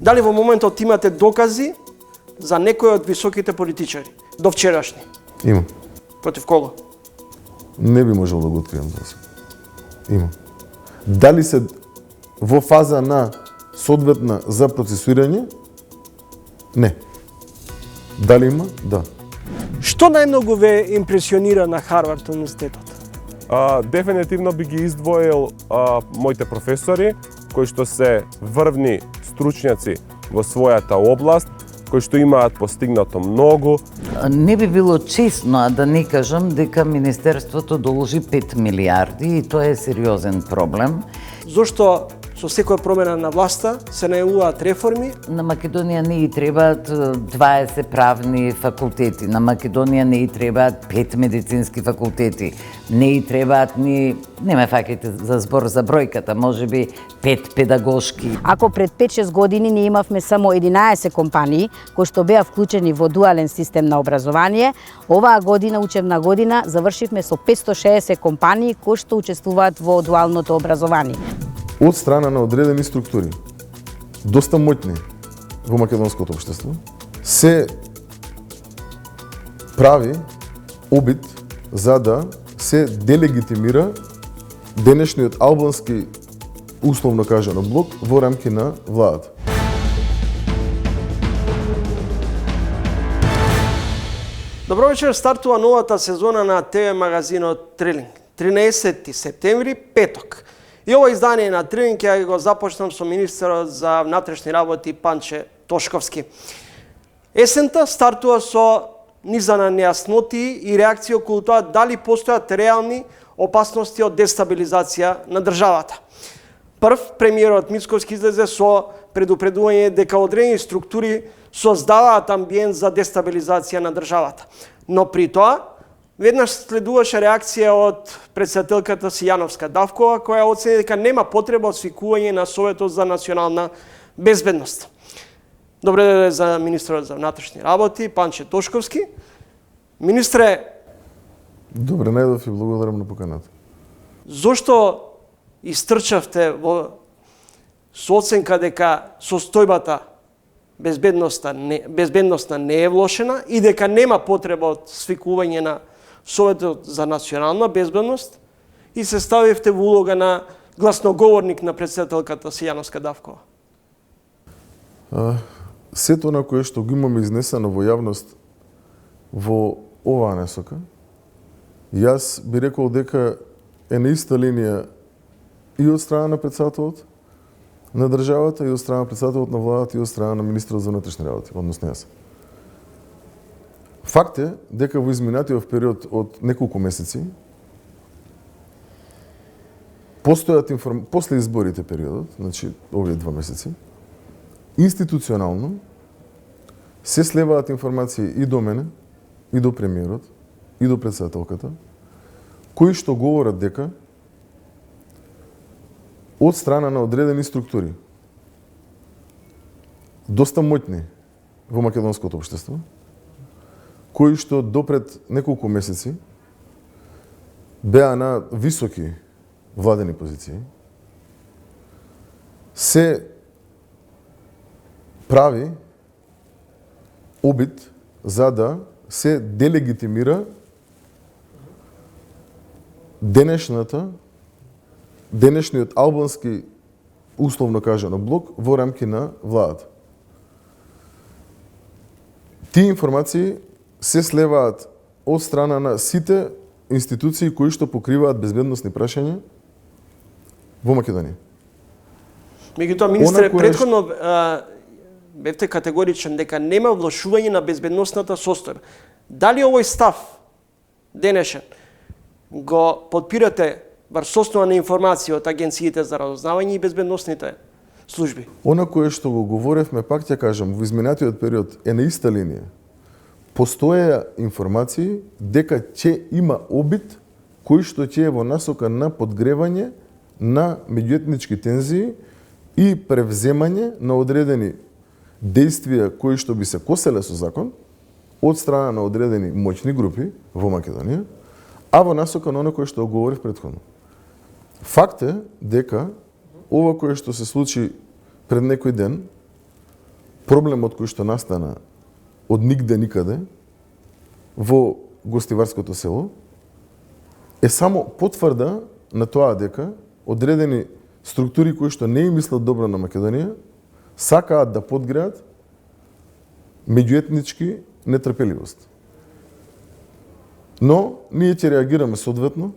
Дали во моментот имате докази за некој од високите политичари до вчерашни? Има. Против кого? Не би можел да го открием за сега. Има. Дали се во фаза на соодветна за процесуирање? Не. Дали има? Да. Што најмногу ве импресионира на Харвард универзитетот? Дефинитивно би ги издвоил моите професори, кои што се врвни стручњаци во својата област, кои што имаат постигнато многу. Не би било честно, а да не кажам дека Министерството должи 5 милиарди и тоа е сериозен проблем. Зошто со секоја промена на власта се најавуваат реформи? На Македонија не и требаат 20 правни факултети, на Македонија не и требаат 5 медицински факултети, не и требаат не ме фаќајте за збор за бројката, можеби 5 педагошки. Ако пред 5-6 години ние имавме само 11 компании кои што беа вклучени во дуален систем на образование, оваа година, учебна година, завршивме со 560 компании кои што учествуваат во дуалното образование. Од страна на одредени структури, доста моќни во македонското општество, се прави обид за да се делегитимира денешниот албански, условно кажано, блок во рамки на владата. Добро вечер, стартува новата сезона на ТВ магазинот Трилинг. 13 септември, петок. И ова издание на Трилинг ќе го започнам со министерот за внатрешни работи Панче Тошковски. Есента стартува со низа на нејасноти и реакции околу тоа дали постојат реални опасности од дестабилизација на државата. Прв, премиерот Мицковски излезе со предупредување дека одредени структури создаваат амбиент за дестабилизација на државата. Но при тоа, веднаш следуваше реакција од претседателката Сијановска Давкова, која оцени дека нема потреба од свикување на Советот за национална безбедност. Добре дојде за министерот за внатрешни работи, Панче Тошковски. Министре, Добре најдов и благодарам на поканата. зошто истрчавте со оценка дека состојбата безбедностна не е влошена и дека нема потреба од свикување на Советот за национална безбедност и се ставивте во улога на гласноговорник на претседателката Сијановска Давкова? Сето на кое што го имаме изнесено во јавност во оваа насока, јас би рекол дека е на иста линија и од страна на претседателот на државата, и од страна на претседателот на владата, и од страна на министерот за внатрешни работи, односно јас. Факт е дека во изминатиот период од неколку месеци, после изборите периодот, значи овие 2 месеци, институционално се слеваат информации и до мене, и до премиерот, и до претседателката, кои што говорат дека од страна на одредени структури, доста моќни во македонското општество, кои што допред неколку месеци беа на високи владени позиции, се прави обид за да се делегитимира денешниот албански, условно кажано, блок во рамки на владата. Тие информации се слеваат од страна на сите институции кои што покриваат безбедносни прашања во Македонија. Меѓутоа, министре, претходно бевте категоричен дека нема влошување на безбедносната состојба. Дали овој став денешен го подпирате врз основа на информација од агенциите за разузнавање и безбедносните служби? Она кое што го говоревме, пак ќе кажам, во изминатиот период е на иста линија. Постоеа информации дека ќе има обид кој што ќе е во насока на подгревање на меѓуетнички тензии и превземање на одредени действија кои што би се коселе со закон од страна на одредени моćни групи во Македонија, а во насока на оно кое што говорив претходно. Факт е дека ова кое што се случи пред некој ден проблемот кој што настана од нигде никаде во гостиварското село е само потврда на тоа дека одредени структури кои што не им мислат добро на Македонија сакаат да подгреат меѓуетнички нетрпеливост. Но ние ќе реагираме соодветно.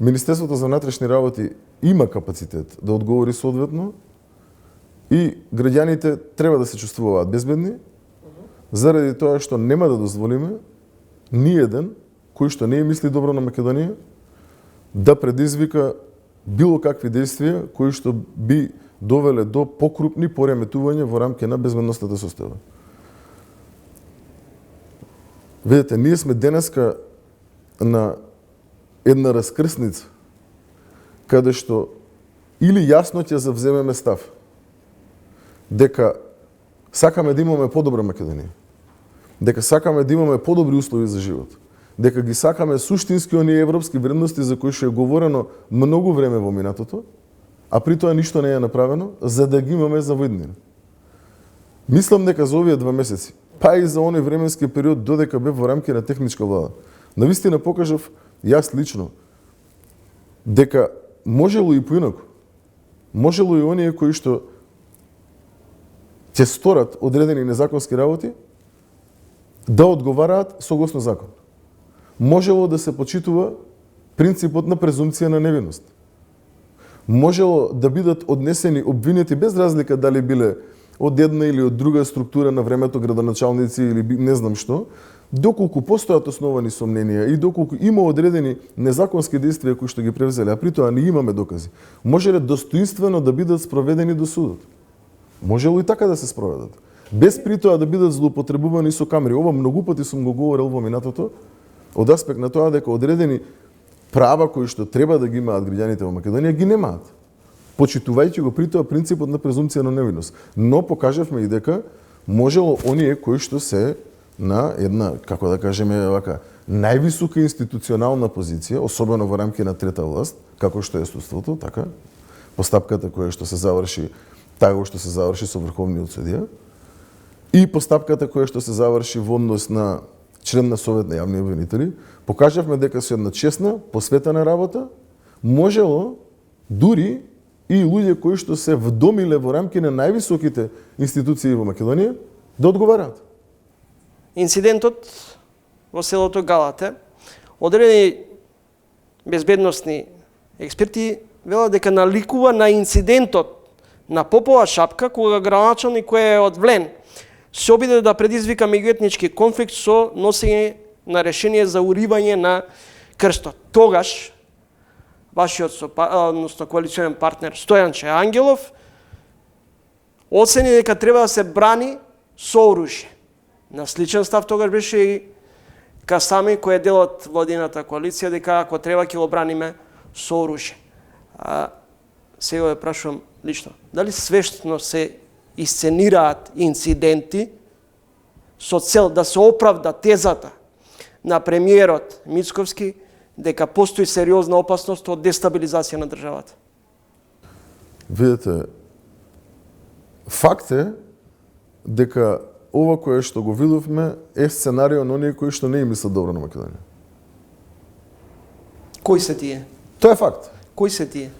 Министерството за внатрешни работи има капацитет да одговори соодветно и граѓаните треба да се чувствуваат безбедни заради тоа што нема да дозволиме ниеден кој што не мисли добро на Македонија да предизвика било какви действија кои што би довеле до покрупни пореметувања во рамки на безбедностната состојба. Видете, ние сме денеска на една раскрсница каде што или јасно ќе завземеме став дека сакаме да имаме подобра Македонија, дека сакаме да имаме подобри услови за живот, дека ги сакаме суштински оние европски вредности за кои што е говорено многу време во минатото, а при тоа ништо не е направено за да ги имаме за во иднина. Мислам дека за овие 2 месеци, па и за оној временски период додека бев во рамки на техничка влада, навистина покажав јас лично дека можело и поинаку. Можело и оние кои што ќе сторат одредени незаконски работи да одговараат согласно закон. Можело да се почитува принципот на презумпција на невиност. Можело да бидат однесени обвинети без разлика дали биле од една или од друга структура на времето градоначалници или не знам што, доколку постојат основани сомненија и доколку има одредени незаконски действија кои што ги превзеле, а при тоа не имаме докази, можеле достоинствено да бидат спроведени до судот. Можело и така да се спроведат. Без при тоа да бидат злоупотребувани со камери. Ова многу пати сум го говорил во минатото, од аспект на тоа дека одредени права кои што треба да ги имаат граѓаните во Македонија ги немаат, почитувајќи го при тоа принципот на презумпција на невиност. Но покажавме и дека можело оние кои што се на една, како да кажеме вака, највисока институционална позиција, особено во рамки на трета власт, како што е судството, така, постапката која што се заврши, така што се заврши со Врховниот судија, и постапката која што се заврши во однос на член на Совет на јавни обвинители, покажавме дека со една честна, посветена работа, можело дури и луѓе кои што се вдомиле во рамки на највисоките институции во Македонија да одговараат. Инцидентот во селото Галате, одредени безбедносни експерти велат дека наликува на инцидентот на Попова шапка кога градоначалник кој е од Влен се обиде да предизвика меѓуетнички конфликт со носење на решение за уривање на крстот. Тогаш вашиот односно коалиционен партнер Стојанче Ангелов оцени дека треба да се брани со оружје. На сличен став тогаш беше и Касами кој е дел од владината коалиција дека ако треба ќе го браниме со оружје. Сега ја прашувам лично, дали свесно се исценираат инциденти со цел да се оправда тезата на премиерот Мицковски дека постои сериозна опасност од дестабилизација на државата? Видете, факт е дека ова кое што го видовме е сценарио на оние кои што не им мислат добро на Македонија. Кои се тие? Тоа е факт. Кои се тие?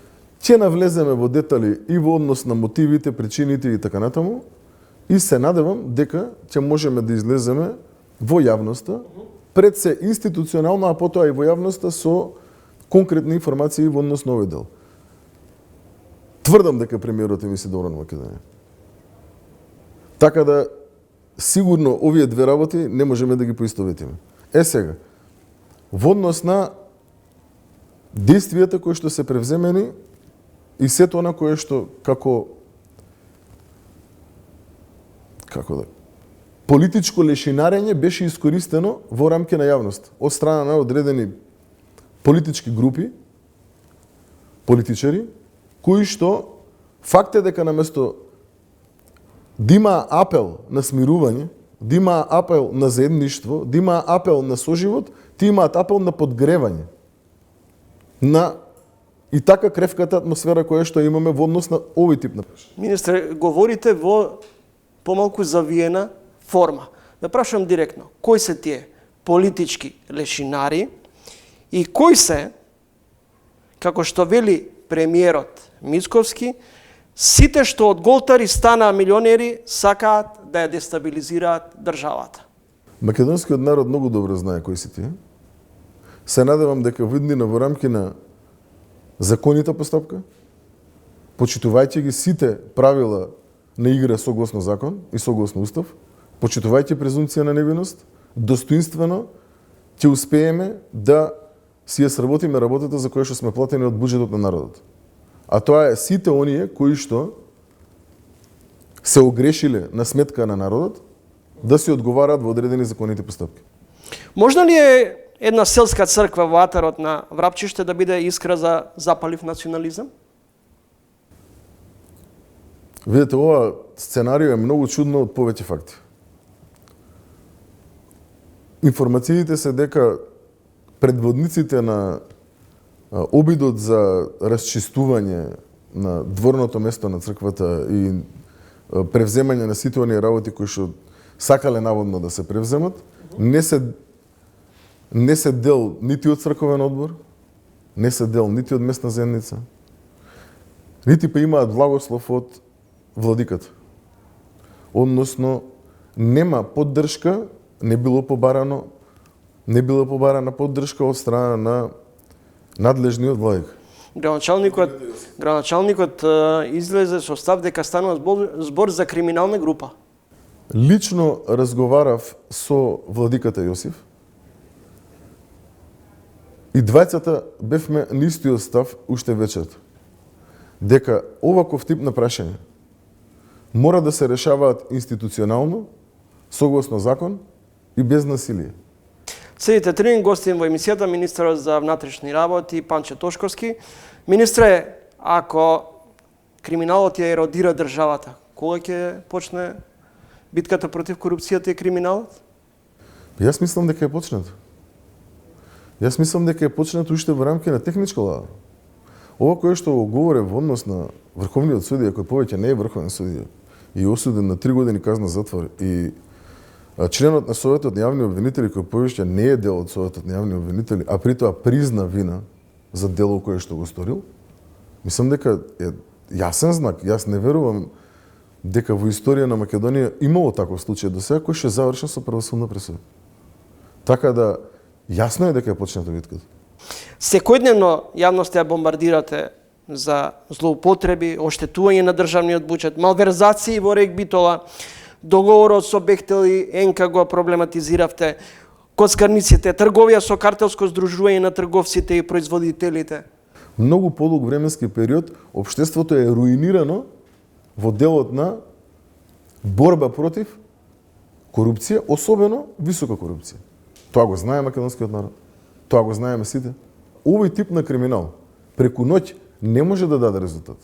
Ќе навлеземе во детали и во однос на мотивите, причините и така натаму, и се надевам дека ќе можеме да излеземе во јавноста, пред се институционално, а потоа и во јавноста со конкретни информации во однос на овој дел. Тврдам дека премиерот мисли добро на Македонија. Така да, сигурно овие две работи не можеме да ги поистоветиме. Сега, во однос на действијата кои што се превземени и сето она кое што како да политичко лешинарење беше искористено во рамки на јавност од страна на одредени политички групи, политичари, кои што факт е дека наместо да има апел на смирување, да има апел на заедништво, да има апел на соживот, ти имаат апел на подгревање на и така кревката атмосфера која што имаме во однос на овој тип на прашање. Министре, говорите во помалку завиена форма. Да прашувам директно, кои се тие политички лешинари и кои се, како што вели премиерот Мицковски, сите што од голтари станаа милионери сакаат да ја дестабилизираат државата. Македонскиот народ многу добро знае кои си тие. Се надевам дека во иднина во рамки на законита постапка, почитувајќи ги сите правила на игра согласно закон и согласно устав, почитувајќи презумпција на невиност, достоинствено ќе успееме да си ја сработиме работата за која што сме платени од буџетот на народот. А тоа е сите оние кои што се огрешиле на сметка на народот да си одговараат во одредени законите постапки. Можна ли е една селска црква во атарот на Врапчиште да биде искра за запалив национализам? Видете, ова сценарио е многу чудно од повеќе факти. Информациите се дека предводниците на обидот за расчистување на дворното место на црквата и превземање на сите оние работи кои што сакале наводно да се превземат, не се дел нити од црковен одбор, не се дел нити од местна заедница, нити па имаат благослов од владиката. Односно, нема поддршка, не била побарана поддршка од страна на надлежниот владик. Градоначалникот излезе со став дека станува збор за криминална група. Лично разговарав со владиката Јосиф и двајцата бевме на истиот став уште вечерта. Дека оваков тип на прашање мора да се решаваат институционално, согласно закон и без насилие. Следите трин гостин во емисијата министерот за внатрешни работи Панче Тошковски. Министре, ако криминалот ја еродира државата, кога ќе почне битката против корупцијата и криминалот? Јас мислам дека е почнат. Јас мислам дека е почнат уште во рамки на техничка лава. Ова кое што го говоре во однос на Врховниот судија, кој повеќе не е врховен судија и осуден на 3 години казна затвор, и членот на Советот на јавни обвинители, кој повеќе не е дел од Советот на јавни обвинители, а при тоа призна вина за дело кое што го сторил, мислам дека е јасен знак. Јас не верувам дека во историја на Македонија имало таков случај до сега кој што е завршен со правосудна пресуда. Така да јасно е дека е почната битката. Секојдневно јавноста ја бомбардирате за злоупотреби, оштетување на државниот буџет, малверзации во РЕК Битола, договорот со Бехтел и ЕНК го проблематизиравте, коцкарниците, трговија со картелско здружување на трговците и производителите. Многу подолг временски период општеството е руинирано во делот на борба против корупција, особено висока корупција. Тоа го знае македонскиот народ. Тоа го знаеме сите. Овој тип на криминал преку ноќ не може да даде резултат.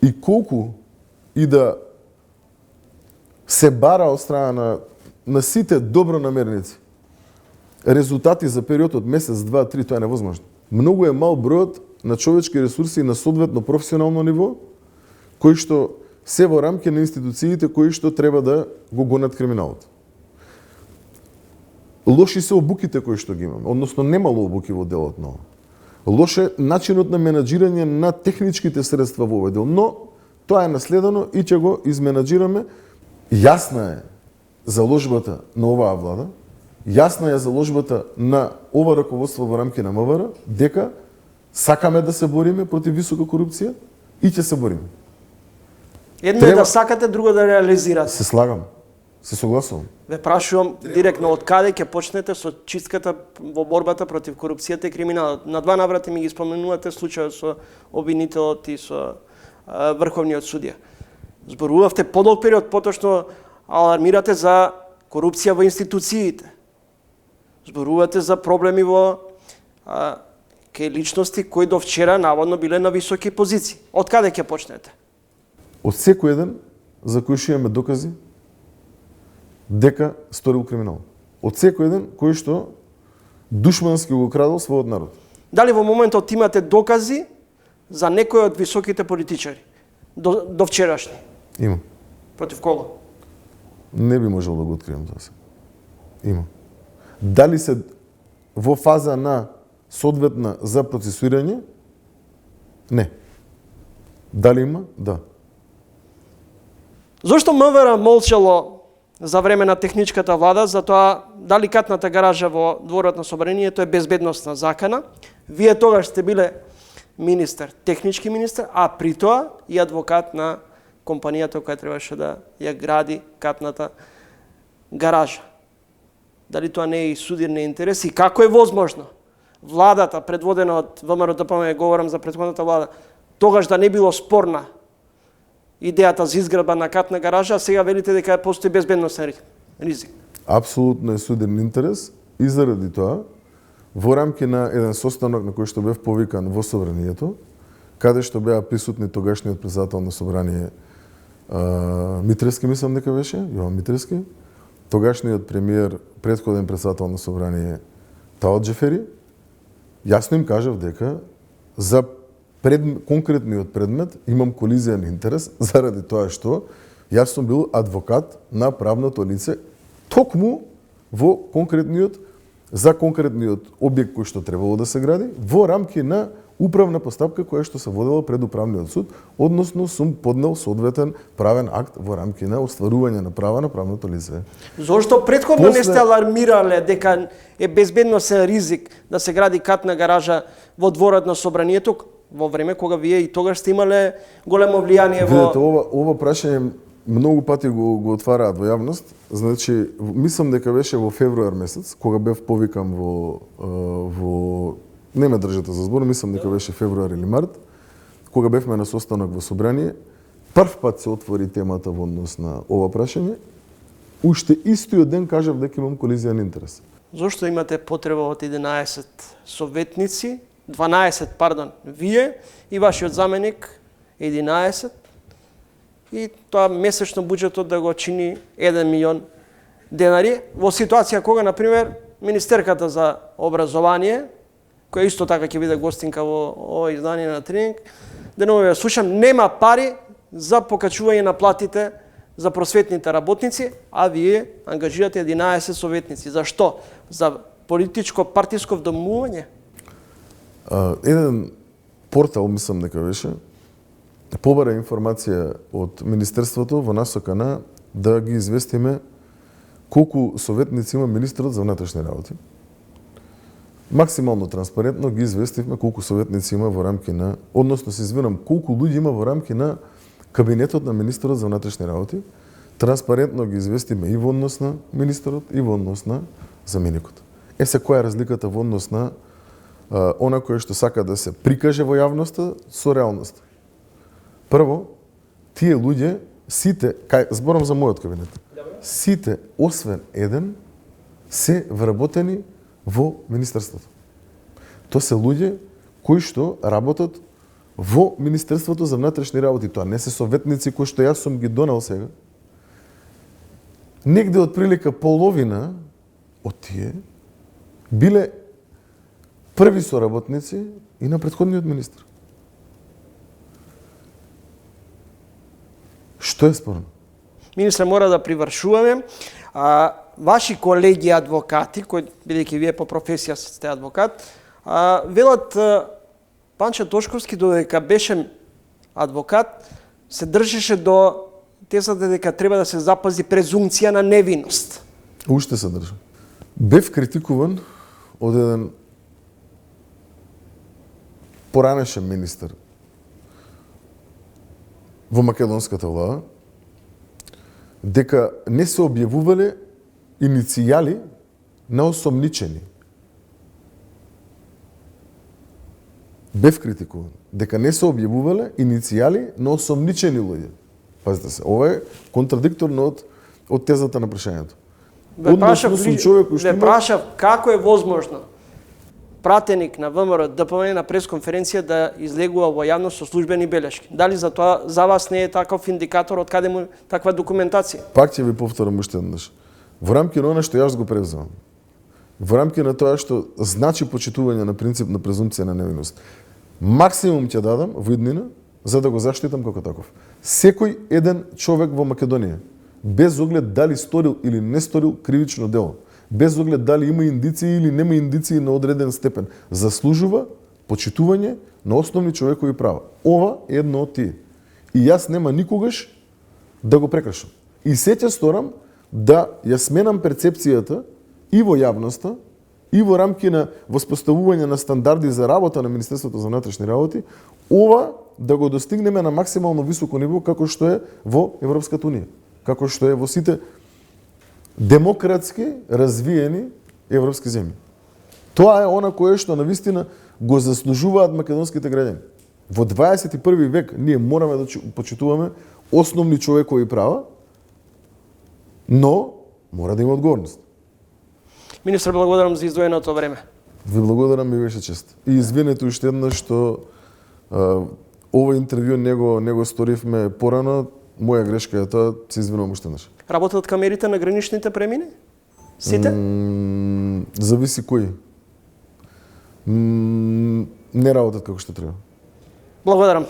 И колку и да се бара од страна на сите добронамерници резултати за период од месец, 2, 3, тоа е невозможно. Многу е мал бројот на човечки ресурси на соодветно професионално ниво, кои што се во рамки на институциите кои што треба да го гонат криминалот. Лоши се обуките кои што ги имаме, односно немало обуки во делот на ова. Лош е начинот на менаџирање на техничките средства во овој дел, но тоа е наследено и ќе го изменаџираме. Јасна е заложбата на оваа влада, јасна е заложбата на ова раководство во рамки на МВР, дека сакаме да се бориме против висока корупција и ќе се бориме. Едно е да сакате, друго да реализирате. Се слагам, се согласувам. Ве прашувам директно од каде ќе почнете со чистката во борбата против корупцијата и криминалот. На 2 наврати ми ги споменувате случајот со обвинителот и со Врховниот судија. Зборувавте подолг период, поточно алармирате за корупција во институциите. Зборувате за проблеми во кај личности кои до вчера наводно биле на високи позиции. Од каде ќе почнете? Од секој еден за кој што имаме докази дека сторил криминал. Од секој еден кој што душмански го крадел својот народ. Дали во моментот имате докази за некој од високите политичари до вчерашни? Имам. Против кого? Не би можел да го открием тоа се. Има. Дали се во фаза на соодветна за процесуирање? Не. Дали има? Да. Зошто МВР молчало за време на техничката влада за тоа дали катната гаража во дворот на собранието е безбедносна закана? Вие тогаш сте биле министер, технички министер, а при тоа и адвокат на компанијата која требаше да ја гради катната гаража. Дали тоа не е и судирни интерес и како е возможно владата предводена од ВМРО-ДПМНЕ, говорам за претходната влада, тогаш да не било спорна идејата за изградба на катна гаража, а сега велите дека постои безбедносен ризик. Апсолутно е суден интерес и заради тоа во рамки на еден состанок на кој што бев повикан во собранието, каде што беа присутни тогашниот председател на собрание Митревски, мислам дека беше, Јован Митревски, тогашниот премиер, претходен председател на собрание Таот Џефери, јасно им кажав дека за конкретниот предмет имам колизијен интерес заради тоа што јас сум бил адвокат на правното лице токму во за конкретниот објект кој што требало да се гради во рамки на управна постапка која што се водела пред управниот суд, односно сум поднел соодветен правен акт во рамки на остварување на права на правното лице. Зошто претходно не сте алармирале дека е безбедносен ризик да се гради катна гаража во дворот на собранието во време кога вие и тогаш сте имале големо влијание во... Видете, ова прашање многу пати го отвараат во јавност. Значи, мислам дека беше во февруар месец, кога бев повикан во не ме држате за збор, мислам дека беше февруар или март, кога бевме на состанок во собрание, прв пат се отвори темата во однос на ова прашање. Уште истиот ден кажав дека имам колизијен интерес. Зошто имате потреба од 11 советници, 12, вие и вашиот заменик 11 и тоа месечно буџетот да го чини 1 милион денари во ситуација кога, например, Министерката за образование, која исто така ќе биде гостинка во ова издание на Тренинг, денови ја слушам, нема пари за покачување на платите за просветните работници, а вие ангажирате 11 советници. Зашто? За политичко партиско вдомување? Еден портал, мислам дека беше, побара информација од Министерството во насока на да ги известиме колку советници има министерот за внатрешни работи. Максимално транспарентно ги известивме колку советници има во рамки на, односно се извинам, колку луѓе има во рамки на кабинетот на министерот за внатрешни работи. Транспарентно ги известиме и во однос на министерот и во однос на заменикот. Се која е разликата во однос на она кое што сака да се прикаже во јавноста со реалноста. Прво, тие луѓе, сите, зборам за мојот кабинет, сите, освен еден, се вработени во Министерството. Тоа се луѓе кои што работат во Министерството за внатрешни работи. Тоа не се советници кои што јас сум ги донел сега. Негде од прилика половина од тие биле први соработници и на претходниот министр. Што е спорно? Министре, мора да привршуваме. Ваши колеги адвокати, кои бидејќи вие по професија сте адвокат, велат Панчо Тошковски додека беше адвокат, се држеше до тезата дека треба да се запази презумпција на невиност. Уште се држам. Бев критикуван од еден поранешен министер во македонската влада дека не се објавувале иницијали на осомничени. Бев критикуван дека не се објавувале иницијали на осомничени луѓе. Пазите се, ова е контрадикторно од тезата на прашањето. Ве прашав како е возможно пратеник на ВМРО ДПМНЕ на пресконференција да излегува во јавност со службени белешки. Дали за тоа за вас не е таков индикатор од каде му таква документација? Пак ќе ви повторам уште еднаш. Во рамки на она што јас го превземам, во рамки на тоа што значи почитување на принцип на презумпција на невиност, максимум ќе дадам во иднина за да го заштитам како таков. секој еден човек во Македонија, без оглед дали сторил или не сторил кривично дело, без оглед дали има индиции или нема индиции на одреден степен, заслужува почитување на основни човекови права. Ова е едно од тие. И јас нема никогаш да го прекршам. И се ќе сторам да ја сменам перцепцијата и во јавноста, и во рамки на воспоставување на стандарди за работа на Министерството за внатрешни работи, ова да го достигнеме на максимално високо ниво како што е во Европската унија, како што е во сите демократски развиени европски земји. Тоа е она кое што навистина го заслужуваат македонските граѓани. Во 21 век ние мораме да почитуваме основни човекови права, но мора да има одговорност. Министр, благодарам за издвоеното време. Ви благодарам, ми беше чест. И извинете уште еднаш што ова интервју не го сторивме порано, моја грешка е тоа, се извинувам уште еднаш. Работат камерите на граничните премини? Сите? Зависи кои. Не работат како што треба. Благодарам.